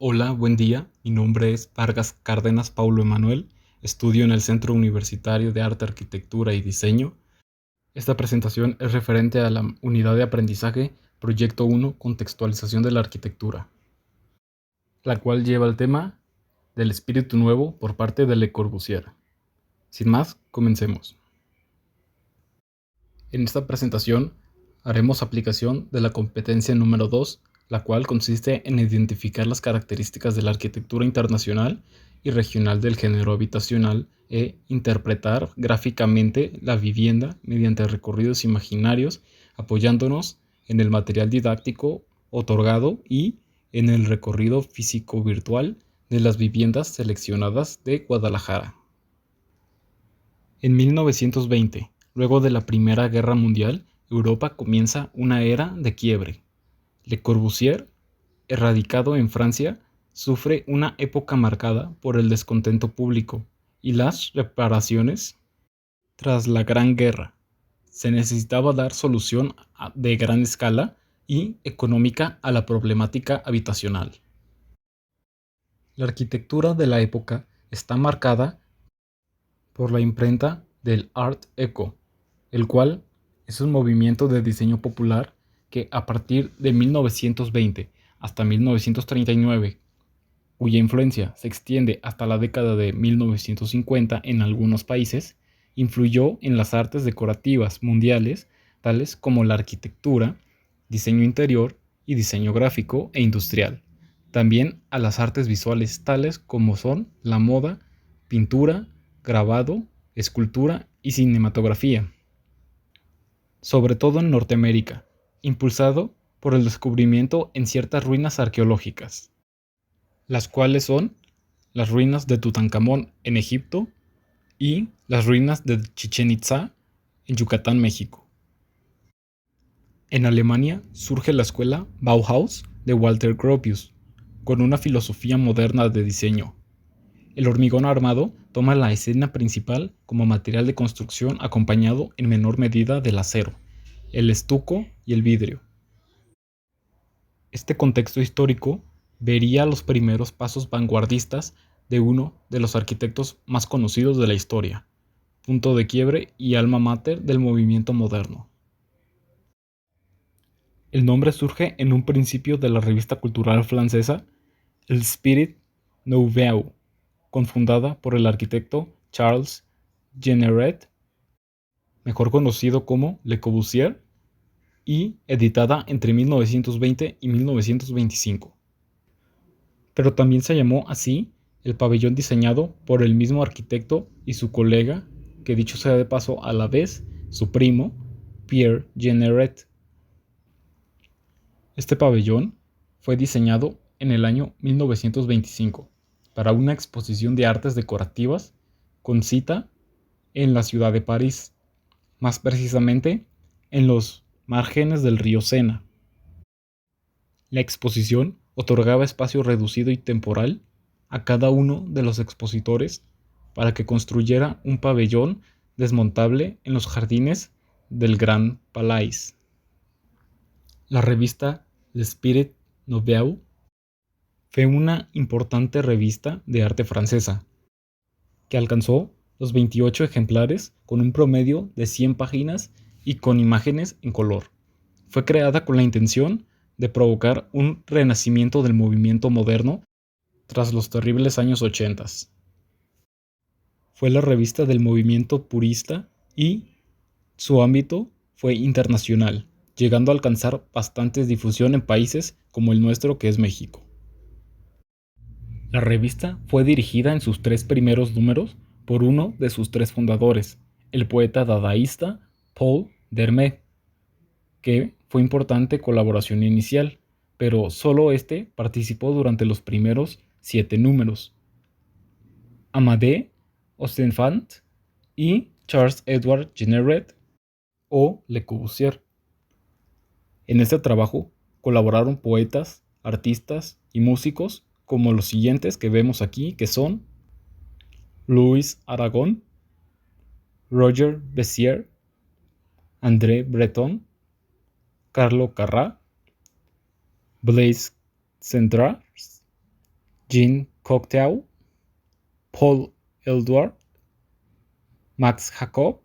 Hola, buen día. Mi nombre es Vargas Cárdenas Paulo Emanuel. Estudio en el Centro Universitario de Arte, Arquitectura y Diseño. Esta presentación es referente a la unidad de aprendizaje Proyecto 1, Contextualización de la Arquitectura, la cual lleva el tema del espíritu nuevo por parte de Le Corbusier. Sin más, comencemos. En esta presentación haremos aplicación de la competencia número 2, la cual consiste en identificar las características de la arquitectura internacional y regional del género habitacional e interpretar gráficamente la vivienda mediante recorridos imaginarios, apoyándonos en el material didáctico otorgado y en el recorrido físico-virtual de las viviendas seleccionadas de Guadalajara. En 1920, luego de la Primera Guerra Mundial, Europa comienza una era de quiebre. Le Corbusier, radicado en Francia, sufre una época marcada por el descontento público y las reparaciones tras la Gran Guerra. Se necesitaba dar solución de gran escala y económica a la problemática habitacional. La arquitectura de la época está marcada por la imprenta del Art Deco, el cual es un movimiento de diseño popular que a partir de 1920 hasta 1939, cuya influencia se extiende hasta la década de 1950 en algunos países, influyó en las artes decorativas mundiales tales como la arquitectura, diseño interior y diseño gráfico e industrial. También a las artes visuales tales como son la moda, pintura, grabado, escultura y cinematografía, sobre todo en Norteamérica, impulsado por el descubrimiento en ciertas ruinas arqueológicas, las cuales son las ruinas de Tutankamón en Egipto y las ruinas de Chichén Itzá en Yucatán, México. En Alemania surge la escuela Bauhaus de Walter Gropius, con una filosofía moderna de diseño. El hormigón armado toma la escena principal como material de construcción acompañado en menor medida del acero, el estuco y el vidrio. Este contexto histórico vería los primeros pasos vanguardistas de uno de los arquitectos más conocidos de la historia, punto de quiebre y alma mater del movimiento moderno. El nombre surge en un principio de la revista cultural francesa L'Esprit Nouveau, confundada por el arquitecto Charles Jeanneret, mejor conocido como Le Corbusier, y editada entre 1920 y 1925. Pero también se llamó así el pabellón diseñado por el mismo arquitecto y su colega, que dicho sea de paso a la vez, su primo, Pierre Jeanneret. Este pabellón fue diseñado en el año 1925 para una exposición de artes decorativas con cita en la ciudad de París, más precisamente en los márgenes del río Sena. La exposición otorgaba espacio reducido y temporal a cada uno de los expositores para que construyera un pabellón desmontable en los jardines del Grand Palais. La revista L'Esprit Nouveau fue una importante revista de arte francesa, que alcanzó los 28 ejemplares con un promedio de 100 páginas y con imágenes en color. Fue creada con la intención de provocar un renacimiento del movimiento moderno tras los terribles años 80. Fue la revista del movimiento purista y su ámbito fue internacional, llegando a alcanzar bastante difusión en países como el nuestro, que es México. La revista fue dirigida en sus 3 primeros números por uno de sus 3 fundadores, el poeta dadaísta Paul Dermet, que fue importante colaboración inicial, pero solo este participó durante los primeros 7 números. Amadé Ostenfant y Charles Edward Jeanneret o Le Corbusier. En este trabajo colaboraron poetas, artistas y músicos como los siguientes que vemos aquí, que son Louis Aragon, Roger Bessier, André Breton, Carlo Carrà, Blaise Cendrars, Jean Cocteau, Paul Eluard, Max Jacob,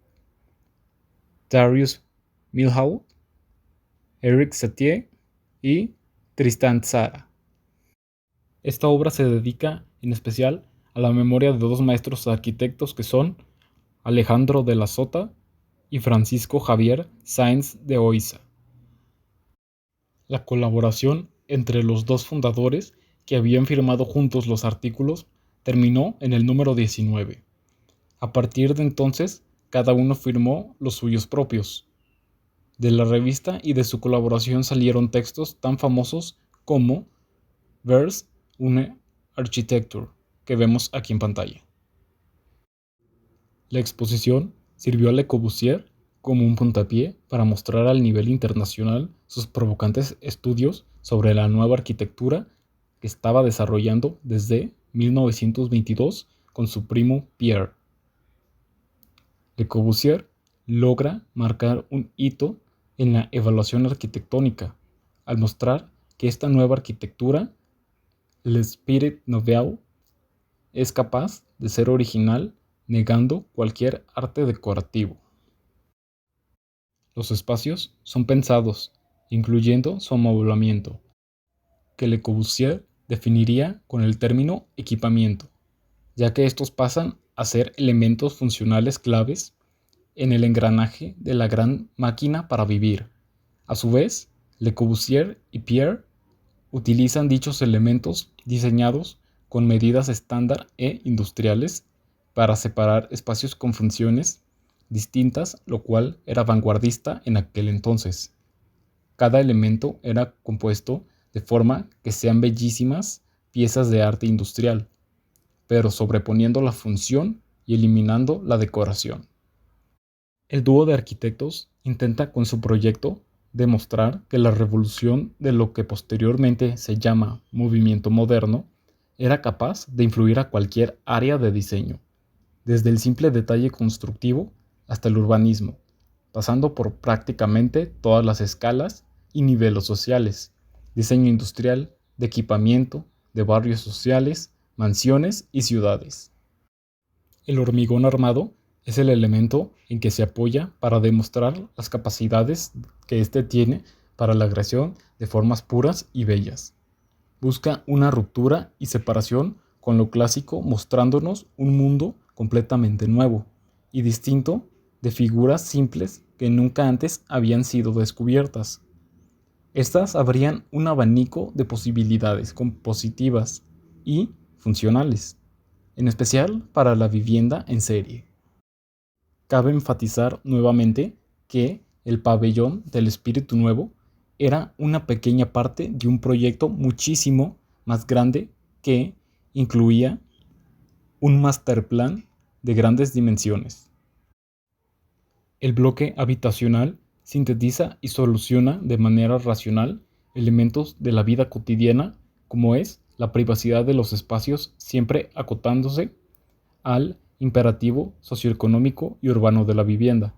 Darius Milhaud, Eric Satie y Tristan Tzara. Esta obra se dedica en especial a la memoria de dos maestros arquitectos que son Alejandro de la Sota y Francisco Javier Sáenz de Oiza. La colaboración entre los dos fundadores, que habían firmado juntos los artículos, terminó en el número 19. A partir de entonces, cada uno firmó los suyos propios. De la revista y de su colaboración salieron textos tan famosos como Vers une Architecture, que vemos aquí en pantalla. La exposición sirvió a Le Corbusier como un puntapié para mostrar al nivel internacional sus provocantes estudios sobre la nueva arquitectura que estaba desarrollando desde 1922 con su primo Pierre. Le Corbusier logra marcar un hito en la evaluación arquitectónica al mostrar que esta nueva arquitectura, l'Esprit Nouveau, es capaz de ser original negando cualquier arte decorativo. Los espacios son pensados, incluyendo su amoblamiento, que Le Corbusier definiría con el término equipamiento, ya que estos pasan a ser elementos funcionales claves en el engranaje de la gran máquina para vivir. A su vez, Le Corbusier y Pierre utilizan dichos elementos diseñados con medidas estándar e industriales para separar espacios con funciones distintas, lo cual era vanguardista en aquel entonces. Cada elemento era compuesto de forma que sean bellísimas piezas de arte industrial, pero sobreponiendo la función y eliminando la decoración. El dúo de arquitectos intenta con su proyecto demostrar que la revolución de lo que posteriormente se llama movimiento moderno era capaz de influir a cualquier área de diseño, desde el simple detalle constructivo hasta el urbanismo, pasando por prácticamente todas las escalas y niveles sociales: diseño industrial, de equipamiento, de barrios sociales, mansiones y ciudades. El hormigón armado es el elemento en que se apoya para demostrar las capacidades que éste tiene para la creación de formas puras y bellas. Busca una ruptura y separación con lo clásico, mostrándonos un mundo completamente nuevo y distinto de figuras simples que nunca antes habían sido descubiertas. Estas abrían un abanico de posibilidades compositivas y funcionales, en especial para la vivienda en serie. Cabe enfatizar nuevamente que el pabellón del Espíritu Nuevo era una pequeña parte de un proyecto muchísimo más grande que incluía un masterplan de grandes dimensiones. El bloque habitacional sintetiza y soluciona de manera racional elementos de la vida cotidiana, como es la privacidad de los espacios, siempre acotándose al imperativo socioeconómico y urbano de la vivienda.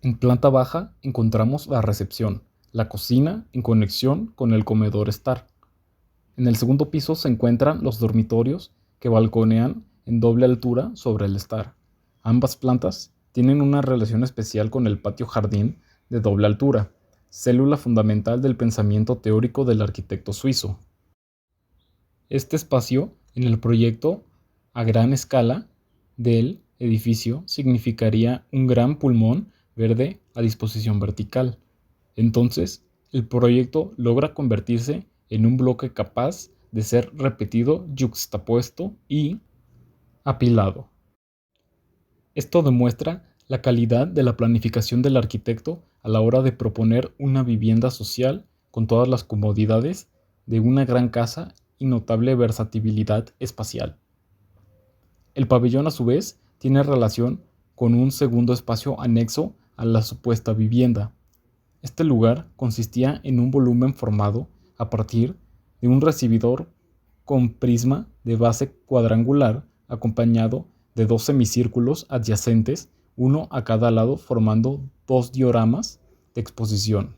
En planta baja encontramos la recepción, la cocina en conexión con el comedor estar. En el segundo piso se encuentran los dormitorios que balconean en doble altura sobre el estar. Ambas plantas tienen una relación especial con el patio jardín de doble altura, célula fundamental del pensamiento teórico del arquitecto suizo. Este espacio en el proyecto a gran escala del edificio significaría un gran pulmón verde a disposición vertical. Entonces, el proyecto logra convertirse en un bloque capaz de ser repetido, yuxtapuesto y apilado. Esto demuestra la calidad de la planificación del arquitecto a la hora de proponer una vivienda social con todas las comodidades de una gran casa y notable versatilidad espacial. El pabellón, a su vez, tiene relación con un segundo espacio anexo a la supuesta vivienda. Este lugar consistía en un volumen formado a partir de un recibidor con prisma de base cuadrangular acompañado de dos semicírculos adyacentes, uno a cada lado, formando dos dioramas de exposición.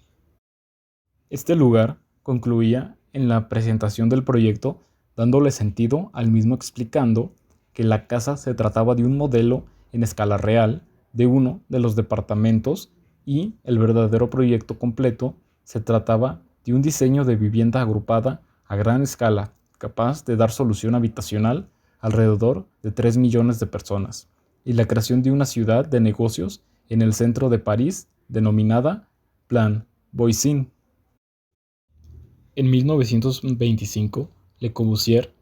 Este lugar concluía en la presentación del proyecto dándole sentido al mismo, explicando que la casa se trataba de un modelo en escala real de uno de los departamentos y el verdadero proyecto completo se trataba de un diseño de vivienda agrupada a gran escala, capaz de dar solución habitacional alrededor de 3 millones de personas, y la creación de una ciudad de negocios en el centro de París denominada Plan Voisin. En 1925, Le Corbusier,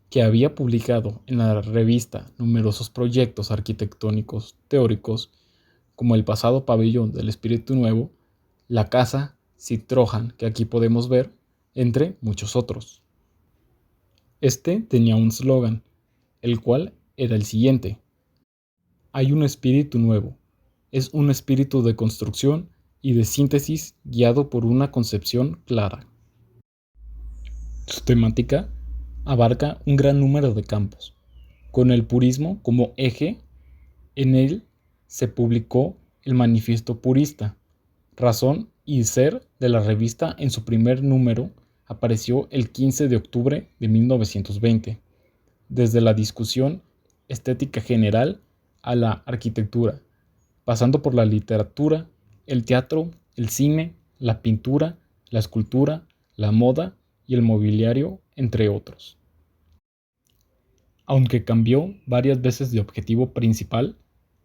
que había publicado en la revista numerosos proyectos arquitectónicos teóricos, como el pasado pabellón del Espíritu Nuevo, la casa Citroën que aquí podemos ver, entre muchos otros. Este tenía un slogan, el cual era el siguiente: hay un espíritu nuevo, es un espíritu de construcción y de síntesis guiado por una concepción clara. Su temática abarca un gran número de campos. Con el purismo como eje, en él se publicó el Manifiesto Purista, razón y ser de la revista. En su primer número apareció el 15 de octubre de 1920. Desde la discusión estética general a la arquitectura, pasando por la literatura, el teatro, el cine, la pintura, la escultura, la moda y el mobiliario, entre otros. Aunque cambió varias veces de objetivo principal,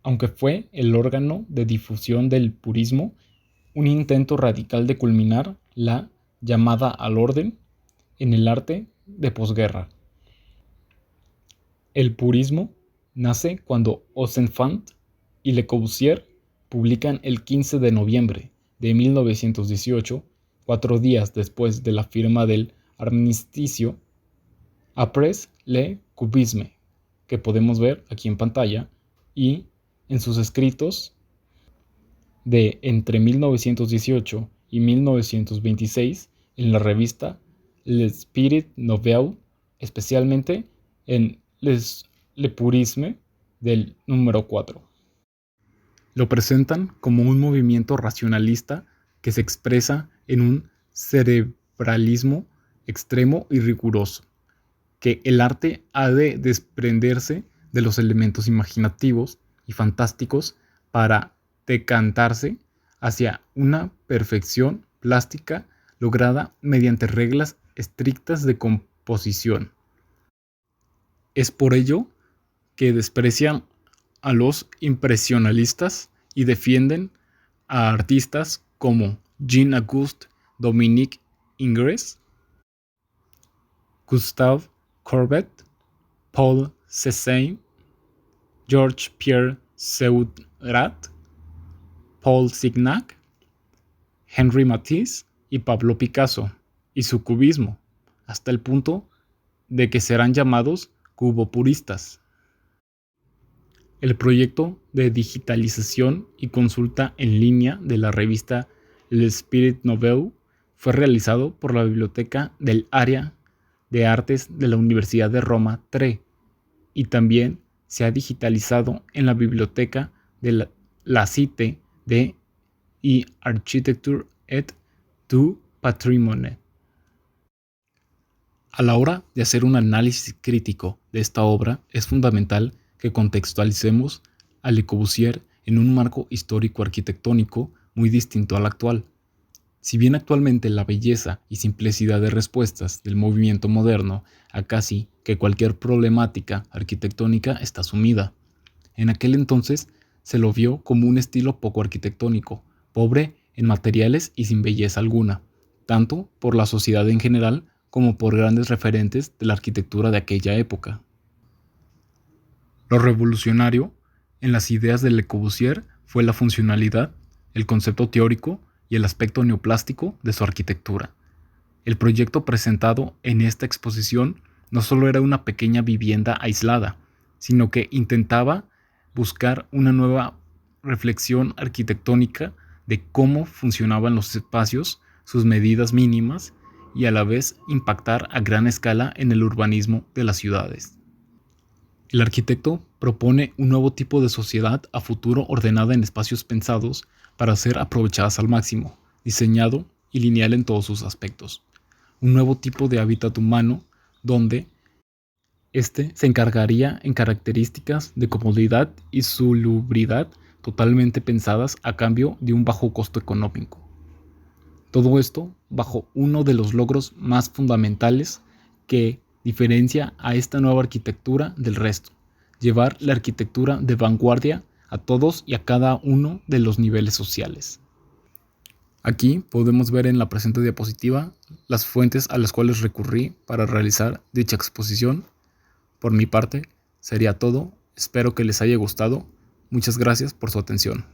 aunque fue el órgano de difusión del purismo, un intento radical de culminar la llamada al orden en el arte de posguerra. El purismo nace cuando Ozenfant y Le Corbusier publican el 15 de noviembre de 1918, 4 días después de la firma del armisticio, Après le Cubisme, que podemos ver aquí en pantalla, y en sus escritos de entre 1918 y 1926 en la revista L'Esprit Nouveau, especialmente en Le Purisme del número 4. Lo presentan como un movimiento racionalista que se expresa en un cerebralismo extremo y riguroso, que el arte ha de desprenderse de los elementos imaginativos y fantásticos para decantarse hacia una perfección plástica lograda mediante reglas estrictas de composición. Es por ello que desprecian a los impresionistas y defienden a artistas como Jean-Auguste Dominique Ingres, Gustave Courbet, Paul Cézanne, Georges-Pierre Seurat, Paul Signac, Henri Matisse y Pablo Picasso, y su cubismo, hasta el punto de que serán llamados cubopuristas. El proyecto de digitalización y consulta en línea de la revista L'Esprit Nouveau fue realizado por la Biblioteca del Área de Artes de la Universidad de Roma III, y también se ha digitalizado en la Biblioteca de la Cité de Architecture et du Patrimoine. A la hora de hacer un análisis crítico de esta obra, es fundamental que contextualicemos a Le Corbusier en un marco histórico-arquitectónico muy distinto al actual. Si bien actualmente la belleza y simplicidad de respuestas del movimiento moderno a casi que cualquier problemática arquitectónica está sumida, en aquel entonces se lo vio como un estilo poco arquitectónico, pobre en materiales y sin belleza alguna, tanto por la sociedad en general como por grandes referentes de la arquitectura de aquella época. Lo revolucionario en las ideas de Le Corbusier fue la funcionalidad, el concepto teórico y el aspecto neoplástico de su arquitectura. El proyecto presentado en esta exposición no solo era una pequeña vivienda aislada, sino que intentaba buscar una nueva reflexión arquitectónica de cómo funcionaban los espacios, sus medidas mínimas, y a la vez impactar a gran escala en el urbanismo de las ciudades. El arquitecto propone un nuevo tipo de sociedad a futuro ordenada en espacios pensados para ser aprovechadas al máximo, diseñado y lineal en todos sus aspectos. Un nuevo tipo de hábitat humano donde Este se encargaría en características de comodidad y salubridad totalmente pensadas a cambio de un bajo costo económico. Todo esto bajo uno de los logros más fundamentales que diferencia a esta nueva arquitectura del resto: llevar la arquitectura de vanguardia a todos y a cada uno de los niveles sociales. Aquí podemos ver en la presente diapositiva las fuentes a las cuales recurrí para realizar dicha exposición. Por mi parte, sería todo. Espero que les haya gustado. Muchas gracias por su atención.